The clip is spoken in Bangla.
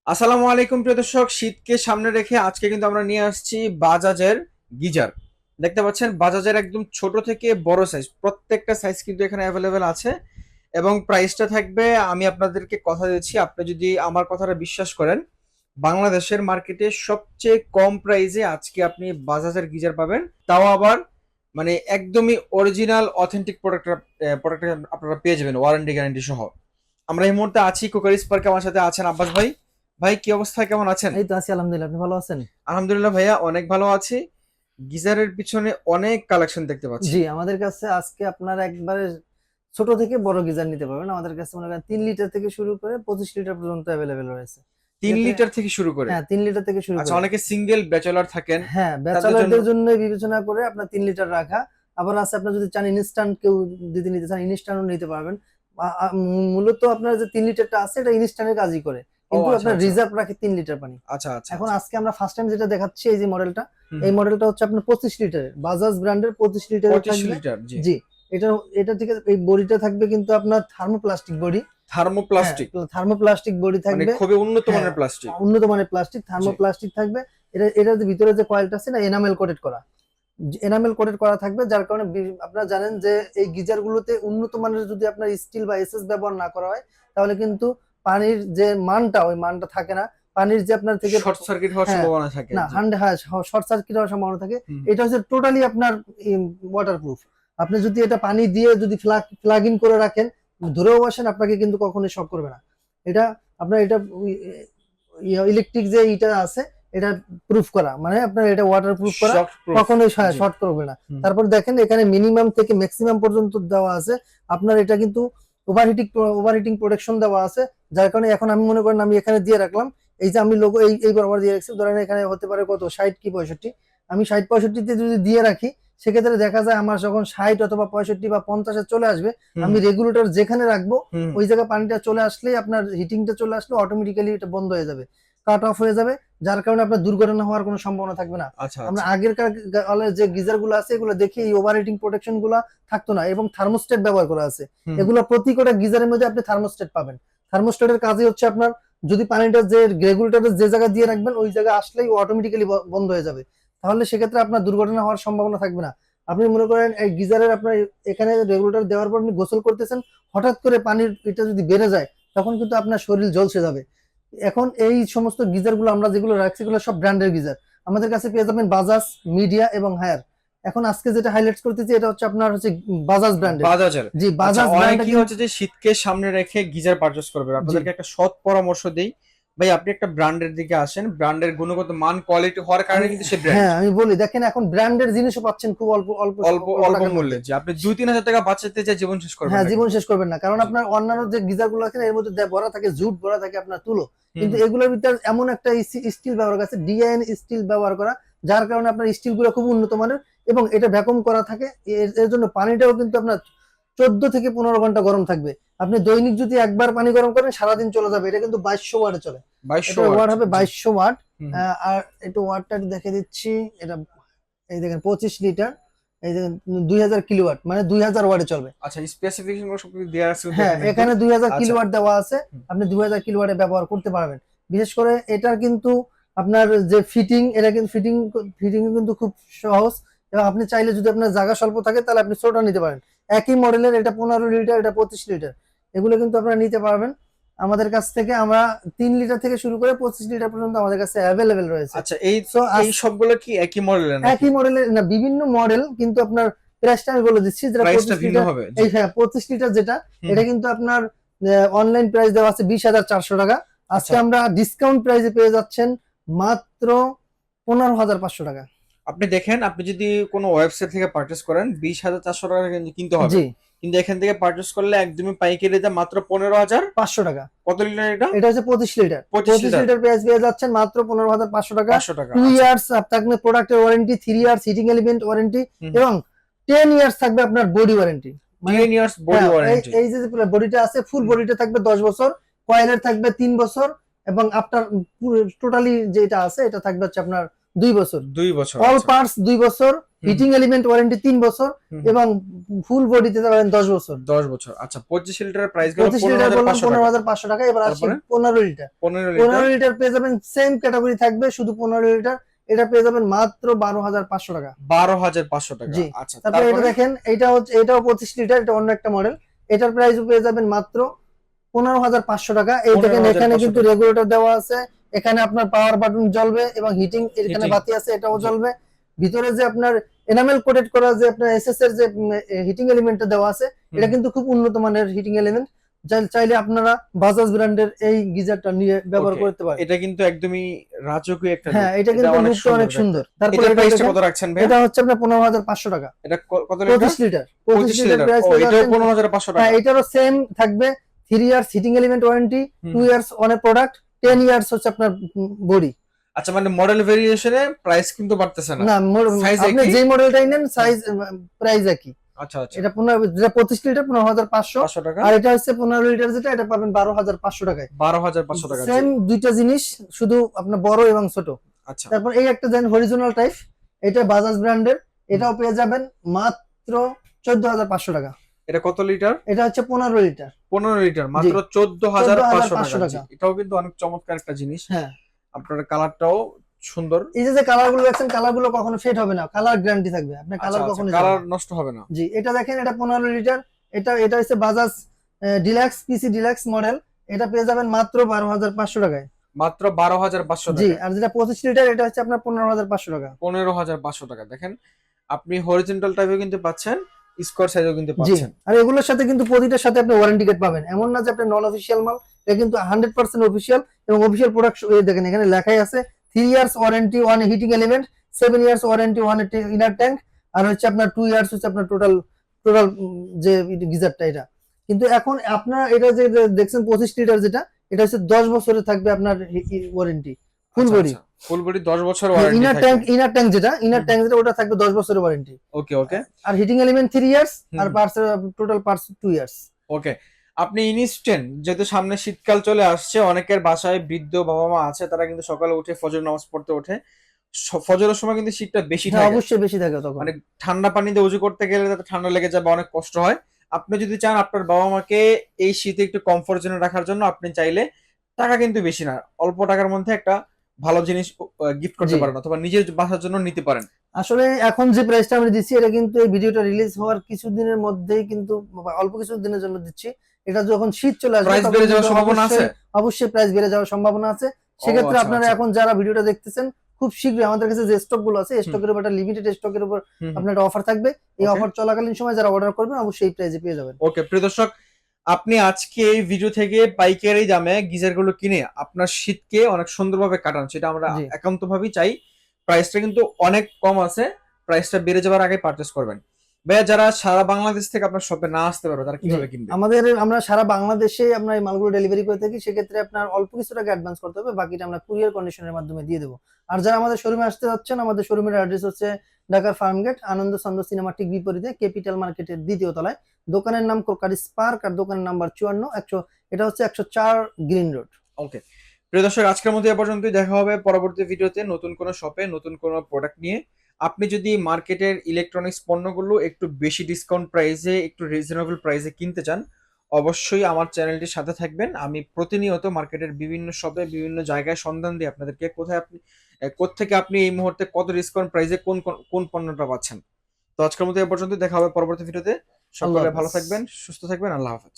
আসসালামু আলাইকুম প্রিয় দর্শক, শীতকে সামনে রেখে আজকে কিন্তু আমরা নিয়ে আসছি বাজাজের গিজার। দেখতে পাচ্ছেন বাজাজের একদম ছোট থেকে বড় সাইজ, প্রত্যেকটা সাইজ কিন্তু এখানে অ্যাভেলেবেল আছে এবং প্রাইসটা থাকবে, আমি আপনাদেরকে কথা দিচ্ছি, আপনি যদি আমার কথাটা বিশ্বাস করেন, বাংলাদেশের মার্কেটে সবচেয়ে কম প্রাইসে আজকে আপনি বাজাজের গিজার পাবেন, তাও আবার মানে একদমই অরিজিনাল অথেন্টিক প্রোডাক্ট আপনারা পেয়ে যাবেন ওয়ারেন্টি গ্যারান্টি সহ। আমরা এই মুহূর্তে আছি কোকারিস পার্কে, আমার সাথে আছেন আব্বাস ভাই। ভাই কি অবস্থা, কেমন আছেন? এই তো আছি আলহামদুলিল্লাহ। আপনি ভালো আছেন? আলহামদুলিল্লাহ ভাইয়া, অনেক ভালো আছি। গিজারের পিছনে অনেক কালেকশন দেখতে পাচ্ছি। জি, আমাদের কাছে আজকে আপনারা একবারে ছোট থেকে বড় গিজার নিতে পারবেন। আমাদের কাছে মনে করেন 3 লিটার থেকে শুরু করে 25 লিটার পর্যন্ত অ্যাভেলেবেল রয়েছে। 3 এক্ষেত্রে লিটার থেকে শুরু করে? হ্যাঁ, 3 লিটার থেকে শুরু আচ্ছা, করে। অনেকে সিঙ্গেল ব্যাচেলর থাকেন, হ্যাঁ, তাদের জন্য? ব্যাচেলরদের জন্য বিবেচনা করে আপনার 3 লিটার রাখা। আবার আছে আপনার যদি চান ইনস্ট্যান্ট কেউ যদি নিতে চান ইনস্ট্যান্টও নিতে পারবেন। মূলত আপনার যে 3 লিটারটা আছে এটা ইনস্ট্যান্টের কাজই করে, ও কিন্তু আচ্ছা আপনার আচ্ছা রিজার্ভ রাখে 3 লিটার পানি। আচ্ছা আচ্ছা এখন আচ্ছা। আজকে আমরা ফার্স্ট টাইম যেটা দেখাচ্ছি এই যে মডেলটা, হুম এই হুম। মডেলটা হচ্ছে আপনার 25 লিটারের, বাজাজ ব্র্যান্ডের 25 লিটারের 25 থাকবে। লিটার, জি। জি, এটা এটা থেকে এই বডিটা থাকবে কিন্তু আপনার থার্মোপ্লাস্টিক বডি। হ্যাঁ, থার্মোপ্লাস্টিক? থার্মোপ্লাস্টিক বডি মানে থাকবে। খুবই উন্নত হ্যাঁ, মানের প্লাস্টিক। উন্নত মানের প্লাস্টিক, জি। থার্মোপ্লাস্টিক থাকবে। এটার যে ভিতরে যে কয়েলটা আছে না, এনামেল কোটেড করা, এনামেল কোটেড করা থাকবে, যার কারণে আপনারা জানেন যে এই গিজার গুলোতে উন্নত মানের যদি আপনার স্টিল বা এসএস ব্যবহার না করা হয় তাহলে কিন্তু পানির যে মানটা ওই মানটা থাকে না। পানির যে আপনার থেকে শর্ট সার্কিট হওয়ার হ্যাঁ সম্ভাবনা থাকে, না জি। হান্ড হ্যাঁ শর্ট সার্কিট হওয়ার সম্ভাবনা থাকে। হুম। এটা হচ্ছে টোটালি আপনার ওয়াটারপ্রুফ। আপনি যদি এটা পানি দিয়ে যদি প্লাগ ইন করে রাখেন, ধরেও বসেন, আপনাকে কিন্তু কখনোই শক করবে না। এটা আপনার এটা ইলেকট্রিক যে ইটা আছে এটা প্রুফ করা, মানে আপনার এটা ওয়াটার প্রুফ করা, শক প্রুফ। কখনোই জি। শর্ট করবে না। হুম। তারপর দেখেন এখানে মিনিমাম থেকে ম্যাক্সিমাম পর্যন্ত দেওয়া আছে। আপনার এটা কিন্তু ওভারহিটিং ওভারহিটিং প্রোটেকশন দেওয়া আছে, যার কারণে এখন আমি মনে করেন আমি এখানে দিয়ে রাখলাম, এই যে আমি লোগো এই বরাবর দিয়ে রাখছি, ধরেন এখানে হতে পারে কত 60 কি 65, আমি 60 65-তে যদি দিয়ে রাখি, সেক্ষেত্রে দেখা যায় আমার যখন 60 অথবা 65 বা 50-এ চলে আসবে, হুম আমি হুম। রেগুলেটর যেখানে রাখবো হুম। ওই জায়গায় পানিটা চলে আসলেই আপনার হিটিংটা চলে আসলে অটোমেটিক্যালি এটা বন্ধ হয়ে যাবে, কাট অফ হয়ে যাবে, যার কারণে আপনার দুর্ঘটনা হওয়ার কোনো সম্ভাবনা থাকবে না। আচ্ছা আমরা আচ্ছা। আগেরকার যে গিজার গুলো আছে এগুলো দেখি এই ওভার হিটিং প্রোটেকশন গুলা থাকতো না, এবং থার্মোস্টেট ব্যবহার করা আছে। হুম হুম। এগুলো প্রতি কটা গিজারের মধ্যে আপনি থার্মোস্টেট পাবেন। থার্মোস্টেটের কাজই হচ্ছে আপনার যদি পানিটা যে রেগুলেটরের যে জায়গায় দিয়ে রাখবেন ওই জায়গায় আসলেই অটোমেটিক্যালি বন্ধ হয়ে যাবে, তাহলে সেক্ষেত্রে আপনার দুর্ঘটনা হওয়ার সম্ভাবনা থাকবে না। আপনি মনে করেন এই গিজারের আপনার এখানে রেগুলেটর দেওয়ার পর আপনি গোসল করতেছেন, হঠাৎ করে পানির এটা যদি বেড়ে যায় তখন কিন্তু আপনার শরীর ঝলসে যাবে। এখন এই সমস্ত গিজার গুলো আমরা যেগুলো রাখছি এগুলো সব ব্র্যান্ডের গিজার। আমাদের কাছে পেয়ে যাবেন বাজাজ, মিডিয়া এবং হায়ার। এখন আজকে যেটা হাইলাইট করতেছি এটা হচ্ছে আপনার হচ্ছে বাজাজ ব্র্যান্ডের। বাজাজের? জি, আচ্ছা, বাজাজ ব্র্যান্ডটা অনেকেই কিন্তু হচ্ছে যে শীতকে সামনে রেখে গিজার পারচেস করবে, জি আপনাদেরকে একটা সৎ পরামর্শ দেই। ভাই আপনি একটা ব্র্যান্ডের দিকে আসেন, ব্র্যান্ডের গুণগত মান কোয়ালিটি হওয়ার কারণে আমি কিন্তু সে ব্র্যান্ড। হ্যাঁ আমি বলি, দেখেন এখন ব্র্যান্ডের জিনিসও পাচ্ছেন খুব অল্প অল্প অল্প অল্প অল্প টাকার মূল্যে, মধ্যে। যে আপনি 2-3 হাজার টাকা বাঁচাতে চাই, জীবন শেষ করবেন হ্যাঁ, না জীবন কিন্তু। শেষ করবেন না, কারণ জি। আপনার অন্যান্য যে গিজার গুলো আছে এর মধ্যে ভরা থাকে জুট, ভরা থাকে আপনার তুলো, হুম কিন্তু হুম। এগুলোর ভিতরে এমন একটা স্টিল ব্যবহার করা আছে, ডিআইএন স্টিল ব্যবহার করা, যার কারণে আপনার স্টিল গুলো খুব উন্নত মানের, এবং এটা ভ্যাকুম করা থাকে। এর জন্য পানিটাও কিন্তু আপনার 14 থেকে 15 ঘন্টা গরম থাকবে। আপনি দৈনিক যদি একবার পানি গরম করেন সারাদিন চলে যাবে। এটা কিন্তু 2200 ওয়াটে চলে। 2200 এটার ওয়াট? ওয়াট হবে জি। 2200 ওয়াট। হুম হুম। আর একটু ওয়াটটা দেখে দিচ্ছি। এটা এই দেখেন 25 লিটার, এই দেখেন 2000 কিলোওয়াট, মানে 2000 ওয়াটে চলবে। আচ্ছা, স্পেসিফিকেশন সব কিছু দেওয়া আছে, হ্যাঁ, দেখেন একটু। এখানে 2000 আচ্ছা। কিলোওয়াট দেওয়া আছে। হুম। আপনি 2000 কিলোওয়াটে ব্যবহার করতে পারবেন। বিশেষ করে এটার কিন্তু আপনার যে ফিটিং, এটা কিন্তু ফিটিং কিন্তু খুব সহজ, এবং আপনি চাইলে যদি আপনার জায়গা স্বল্প থাকে তাহলে আপনি ছোট নিতে পারেন। একই মডেলের এটা 15 লিটার, এটা 25 লিটার, এগুলো কিন্তু আপনারা নিতে পারবেন আমাদের কাছ থেকে। আমরা 3 লিটার থেকে শুরু করে 25 লিটার পর্যন্ত আমাদের কাছে অ্যাভেলেবেল রয়েছে। আচ্ছা, এই সো এই সবগুলো কি একই মডেলের নাকি? একই মডেলের না, বিভিন্ন মডেল, কিন্তু আপনার প্রাইসটা আমি বলে দিচ্ছি, যেটা প্রাইসটা পঁচিশ ভিন্ন লিটার হবে, জি। এই হ্যাঁ 25 লিটার যেটা, হুম এটা হুম। কিন্তু আপনার অনলাইন প্রাইস দেওয়া আছে 20,400 টাকা। আজকে আচ্ছা, আমরা ডিসকাউন্ট প্রাইসে পেয়ে যাচ্ছেন মাত্র 15,500 টাকা। আপনি দেখেন, আপনি যদি কোনো ওয়েবসাইট থেকে পারচেস করেন 20,400 টাকা কিন্তু কিনতে হবে, জি, কিন্তু এখান থেকে পারচেস করলে একদমই পাইকারি দাম মাত্র 15,000। 500 টাকা। কত লিটার এটা? এটা হচ্ছে 25 লিটার। 25 লিটার। 25 লিটার প্রাইস পেয়ে যাচ্ছেন মাত্র 15,500 টাকা। 500 টাকা, টু আচ্ছা। ইয়ার্স থাকবে প্রোডাক্টের warranty, 3 years heating element warranty, হুম। এবং 10 ইয়ার্স থাকবে আপনার বডি ওয়ারেন্টি। মানে 10 ইয়ার্স বডি হ্যাঁ, এই ওয়ারেন্টি। এই যে বডিটা আছে ফুল বডিটা থাকবে 10 বছর, কয়েলের থাকবে 3 বছর, এবং আপনার টোটালি যেটা আছে এটা থাকবে হচ্ছে আপনার 2 বছর। 2 বছর, অল আচ্ছা। পার্টস 2 বছর, হিটিং এলিমেন্ট ওয়ারেন্টি 3 বছর এবং ফুল বডিতে পাবেন 10 বছর। 10 বছর। আচ্ছা 25 লিটারের প্রাইস গেল 25 লিটার বললাম 15,500 টাকা। 15,500 টাকা। এবার আসি তারপরে 15 লিটার। 15 লিটার 15 লিটার পেয়ে যাবেন, সেম ক্যাটাগরি থাকবে, শুধু 15 লিটার। এটা পেয়ে যাবেন মাত্র 12,500 টাকা। 12,500 টাকা। জি। আচ্ছা তারপরে এটা তারপরে দেখেন, এটা হচ্ছে, এটাও 25 লিটার, এটা অন্য একটা মডেল। এটার প্রাইসও পেয়ে যাবেন মাত্র 15,500 টাকা। এই দেখেন এখানে 15,500 কিন্তু টাকা। রেগুলেটর দেওয়া আছে, এখানে আপনার পাওয়ার বাটন জ্বলবে এবং হিটিং, এখানে হিটিং। বাতি আছে, এটাও জি। জ্বলবে। ভিতরে যে আপনার এনামেল কোটেড করা যে আপনার এসএস এর যে হিটিং এলিমেন্টটা দেওয়া আছে, এটা কিন্তু খুব উন্নত মানের হিটিং এলিমেন্ট। চাইলে আপনারা বাজাজ ব্র্যান্ডের এই গিজারটা নিয়ে ব্যবহার ওকে, করতে পারেন। এটা কিন্তু একদমই রাজকীয় একটা হ্যাঁ, লুক। এটা এটা কিন্তু অনেক লুকটা সুন্দর অনেক দেখতে। সুন্দর। তারপরে এটার এটা প্রাইসটা দেখেন, কত রাখছেন ভাই? এটা হচ্ছে আপনার 15,500 টাকা। এটা কত litre? 25 litre. 25 litre litre. Price ও পেয়ে এটাও যাচ্ছেন। 15,500 হ্যাঁ, টাকা। এটারও সেম থাকবে, 3 years heating element warranty, hmm. 2 years on a product, 10 years হচ্ছে আপনার বডি। আচ্ছা মানে মডেল ভেরিয়েশনে প্রাইস কিন্তু বাড়তেছে না। না, সাইজ আপনি একই? যে মডেলটাই নেন, সাইজ প্রাইস একই। আচ্ছা আচ্ছা। এটা 25 লিটার 15,500, 500 টাকা। আর এটা হচ্ছে 15 লিটার যেটা, এটা পাবেন 12,500 টাকায়। 12,500 টাকা। সেম জি। দুইটা জিনিস, শুধু আপনার বড় এবং ছোট। আচ্ছা। তারপর এই একটা দেন হরিজোনাল টাইপ, এটা বাজাজ ব্র্যান্ডের, এটাও পেয়ে যাবেন মাত্র 14,500 টাকা। এটা কত লিটার? এটা হচ্ছে 15 লিটার। 15 লিটার জি। মাত্র 14,500 14,500 টাকা। জি, টাকা। এটাও কিন্তু অনেক চমৎকার একটা জিনিস। হ্যাঁ, আপনার কালারটাও সুন্দর। এই যে কালার গুলো দেখছেন, কালার গুলো কখনো ফেড হবে না, কালার গ্যারান্টি থাকবে, আপনার আচ্ছা কালার আচ্ছা, কখনো যাবে কালার না। নষ্ট হবে না। জি, এটা দেখেন, এটা 15 লিটার। এটা হচ্ছে বাজাজ ডিলাক্স পিসি ডিলাক্স মডেল। এটা পেয়ে যাবেন মাত্র 12,500 টাকায়। মাত্র 12,500 জি, টাকা। আর যেটা 25 লিটার, এটা হচ্ছে আপনার 15,500 টাকা। 15,500 টাকা। দেখেন আপনি হরিজন্টাল টাইপেও কিন্তু পাচ্ছেন, স্কোয়ার সাইজও কিন্তু জি, পাচ্ছেন। আর এগুলোর সাথে কিন্তু প্রতিটার সাথে আপনি ওয়ারেন্টি কার্ড পাবেন, এমন না যে আপনি নন অফিসিয়াল মাল। এটা কিন্তু 100% অফিসিয়াল, এবং অফিসিয়াল প্রোডাক্ট। দেখেন এখানে লেখাই আছে 3 years warranty on heating element, 7 years warranty on inner tank, আর হচ্ছে আপনার 2 ইয়ার্স হচ্ছে আপনার টোটাল টোটাল যে গিজারটা এটা। কিন্তু এখন আপনার এটা যে দেখছেন 25 লিটার যেটা, এটা হচ্ছে 10 বছরের থাকবে আপনার ওয়ারেন্টি, ফুল আচ্ছা বডি। আচ্ছা, ফুল বডি 10 বছর ওয়ারেন্টি ইনার থাকবে। ট্যাঙ্ক যেটা ওটা থাকবে 10 বছরের ওয়ারেন্টি। Okay okay. আর হিটিং এলিমেন্ট 3 ইয়ার্স, আর হুম। Parts total parts 2 years. Okay, আপনি ইনস্ট্যান্ট, যেহেতু সামনে শীতকাল চলে আসছে, অনেকের বাসায় বৃদ্ধ বাবা মা আছে, তারা কিন্তু সকালে উঠে ফজর নামাজ পড়তে ওঠে। ফজরের সময় কিন্তু শীতটা বেশি হ্যাঁ, থাকে, অবশ্যই বেশি থাকে তখন। মানে ঠান্ডা পানিতে উজু করতে গেলে তাতে ঠান্ডা লেগে যাবে, অনেক কষ্ট হয়। আপনি যদি চান আপনার বাবা মাকে এই শীতে একটু কমফোর্ট জোনে রাখার জন্য, আপনি চাইলে টাকা কিন্তু বেশি না, অল্প টাকার মধ্যে একটা ভালো জিনিস গিফট করতে জি। পারেন, অথবা নিজের বাসার জন্য নিতে পারেন। আসলে এখন যে প্রাইসটা আমরা দিচ্ছি, এটা কিন্তু এই ভিডিওটা রিলিজ হওয়ার কিছুদিনের মধ্যেই কিন্তু, বা অল্প কিছু দিনের জন্য দিচ্ছি। এটা যখন শীত চলে আসবে, প্রাইস তখন বেড়ে যাওয়ার কিন্তু সম্ভাবনা আছে? অবশ্যই প্রাইস বেড়ে যাওয়ার সম্ভাবনা আছে। সেক্ষেত্রে আচ্ছা আপনারা আচ্ছা। এখন যারা ভিডিওটা দেখতেছেন, খুব শীঘ্রই আমাদের কাছে যে স্টক গুলো আছে, হুম। স্টকের উপর একটা লিমিটেড স্টকের উপর হুম, আপনার একটা অফার থাকবে। এই ওকে অফার চলাকালীন সময় যারা অর্ডার করবেন, অবশ্যই এই প্রাইসে পেয়ে যাবেন। ওকে। প্রিয় দর্শক, আপনি আজকে এই ভিডিও থেকে পাইকারি দামে গিজার গুলো কিনে আপনার শীতকে অনেক সুন্দরভাবে কাটান, সেটা আমরা জি। একান্ত ভাবেই চাই। প্রাইসটা কিন্তু অনেক কম আছে, প্রাইসটা বেড়ে যাওয়ার আগে পারচেস করবেন। ভাইয়া, যারা সারা বাংলাদেশ থেকে আপনার শপে না আসতে পারবে, তারা কিভাবে কিনবে? আমরা সারা বাংলাদেশে আমরা এই মালগুলো ডেলিভারি করে থাকি। সেক্ষেত্রে আপনার অল্প কিছু টাকা অ্যাডভান্স করতে হবে, বাকিটা আমরা কুরিয়ার কন্ডিশনের মাধ্যমে দিয়ে দেবো। আর যারা আমাদের শোরুমে আসতে যাচ্ছেন, আমাদের শোরুমের অ্যাড্রেস হচ্ছে ঢাকার ফার্মগেট, আনন্দ সন্দ সিনেমা ঠিক বিপরীতে, ক্যাপিটাল মার্কেটের 2য় তলায়। দোকানের নাম ক্রোকারি স্পার্ক, আর দোকানের নাম্বার 54 এটা হচ্ছে 104 গ্রিন রোড। ওকে প্রিয় দর্শক, আজকের মতো এ পর্যন্তই। দেখা হবে পরবর্তী ভিডিওতে নতুন কোনো শপে নতুন কোনো প্রোডাক্ট নিয়ে। আপনি যদি মার্কেটের ইলেকট্রনিক্স পণ্যগুলো একটু বেশি ডিসকাউন্ট প্রাইসে, একটু রিজনেবল প্রাইসে কিনতে চান, অবশ্যই আমার চ্যানেলটির সাথে থাকবেন। আমি প্রতিনিয়ত মার্কেটের বিভিন্ন শপে বিভিন্ন জায়গায় সন্ধান দিই আপনাদেরকে, কোথায় আপনি কোত্থেকে আপনি এই মুহূর্তে কত ডিসকাউন্ট প্রাইসে কোন কোন পণ্যটা পাচ্ছেন। তো আজকের মতো এ পর্যন্ত, দেখা হবে পরবর্তী ভিডিওতে। আল্লাহ সকলে হাফেজ। ভালো থাকবেন, সুস্থ থাকবেন। আল্লাহ হাফেজ।